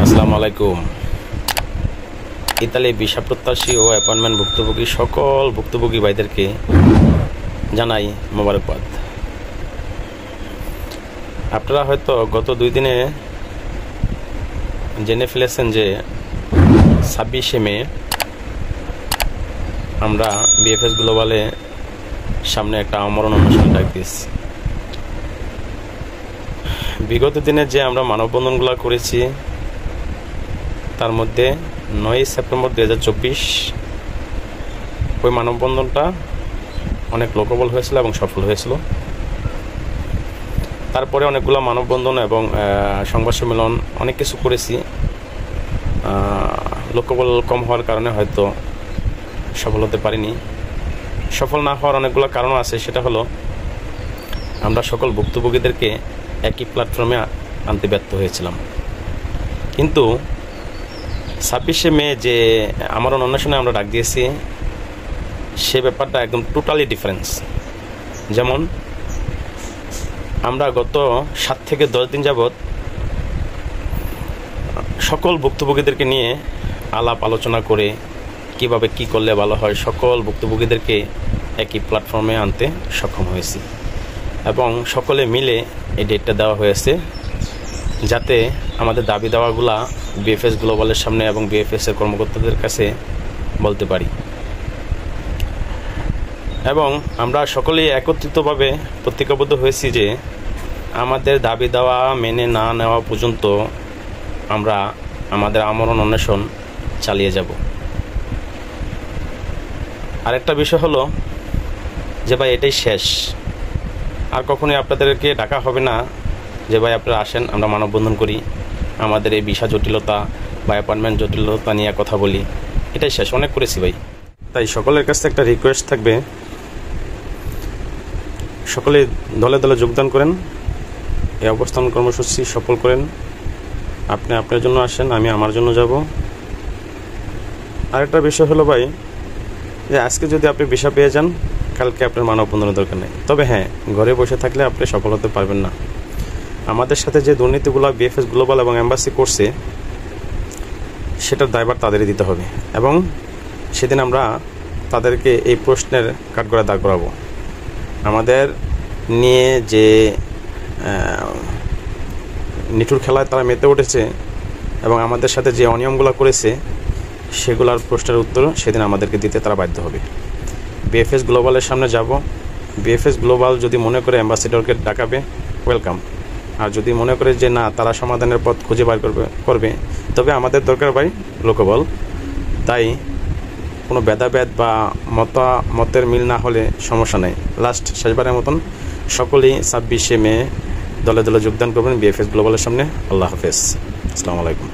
আসসালামু আলাইকুম। Italy visa প্রত্যাশী ও অ্যাপয়েন্টমেন্ট ভুক্তভোগী সকল ভুক্তভোগী ভাইদেরকে জানাই মোবারকবাদ। আপনারা হয়তো গত 2 দিনে জেনে ফেলেছেন যে 26শে মে আমরা বিএফএস গ্লোবালে সামনে একটা আমরণ অনুষ্ঠান ডাক দিয়েছি। বিগত দিনে যে আমরা মানববন্ধনগুলো করেছি তার মধ্যে 9 সেপ্টেম্বর 2024 ওই মানববন্ধনটা অনেক লোকবল হয়েছিল এবং সফল হয়েছিল। তারপরে অনেকগুলো মানববন্ধন এবং সংবাদ সম্মেলন অনেক কিছু করেছি। লোকবল কম হওয়ার কারণে হয়তো সফল হতে পারিনি। সফল না হওয়ার অনেকগুলো কারণ আছে, সেটা হলো আমরা সকল ভুক্তভোগীদেরকে একই প্ল্যাটফর্মে আনতে ব্যর্থ হয়েছিলাম। কিন্তু 26শে মে যে আমরণ অনুষ্ঠানে আমরা ডাক দিয়েছি সে ব্যাপারটা একদম টোটালি ডিফারেন্স। যেমন আমরা গত 7 থেকে 10 দিন যাবৎ সকল ভুক্তভোগীদেরকে নিয়ে আলাপ আলোচনা করে কিভাবে কি করলে ভালো হয় সকল ভুক্তভোগীদেরকে একই প্ল্যাটফর্মে আনতে সক্ষম হয়েছি এবং সকলে মিলে এই ডেটটা দেওয়া হয়েছে যাতে আমাদের দাবি দেওয়াগুলা বিএফএস গ্লোবালের সামনে এবং বিএফএসের কর্মকর্তাদের কাছে বলতে পারি। এবং আমরা সকলেই একত্রিতভাবে প্রতিজ্ঞাবদ্ধ হয়েছি যে আমাদের দাবি দেওয়া মেনে না নেওয়া পর্যন্ত আমরা আমাদের আমরণ অন্বেষণ চালিয়ে যাব। আরেকটা বিষয় হলো যে ভাই এটাই শেষ, আর কখনোই আপনাদেরকে ডাকা হবে না যে ভাই আপনারা আসেন আমরা মানববন্ধন করি, আমাদের এই ভিসা জটিলতা বা অ্যাপয়েন্টমেন্ট জটিলতা নিয়ে কথা বলি। এটাই শেষ, অনেক করেছি ভাই। তাই সকলের কাছে একটা রিকোয়েস্ট থাকবে, সকলে দলে দলে যোগদান করেন, এই অবস্থান কর্মসূচি সফল করেন। আপনি আপনার জন্য আসেন, আমি আমার জন্য যাব। আরেকটা বিষয় হলো ভাই যে আজকে যদি আপনি ভিসা পেয়ে যান কালকে আপনার মানববন্ধনের দরকার নেই। তবে হ্যাঁ, ঘরে বসে থাকলে আপনি সফল হতে পারবেন না। আমাদের সাথে যে দুর্নীতিগুলো বিএফএস গ্লোবাল এবং এম্বাসি করছে সেটার দায়ভার তাদেরই দিতে হবে এবং সেদিন আমরা তাদেরকে এই প্রশ্নের কাঠগড়ায় দাঁড় করাবো। আমাদের নিয়ে যে নিঠুর খেলায় তারা মেতে উঠেছে এবং আমাদের সাথে যে অনিয়মগুলো করেছে সেগুলোর প্রশ্নের উত্তর সেদিন আমাদেরকে দিতে তারা বাধ্য হবে। বিএফএস গ্লোবালের সামনে যাব। বিএফএস গ্লোবাল যদি মনে করে অ্যাম্বাসেডরকে ডাকাবে, ওয়েলকাম। আর যদি মনে করে যে না তারা সমাধানের পথ খুঁজে বার করবে তবে আমাদের দরকার ভাই লোকবল। তাই কোনো ভেদাভেদ বা মতের মিল না হলে সমস্যা নেই। লাস্ট শেষবারের মতন সকলেই 26শে মে দলে দলে যোগদান করবেন বিএফএস গ্লোবালের সামনে। আল্লাহ হাফেজ, আসসালামু আলাইকুম।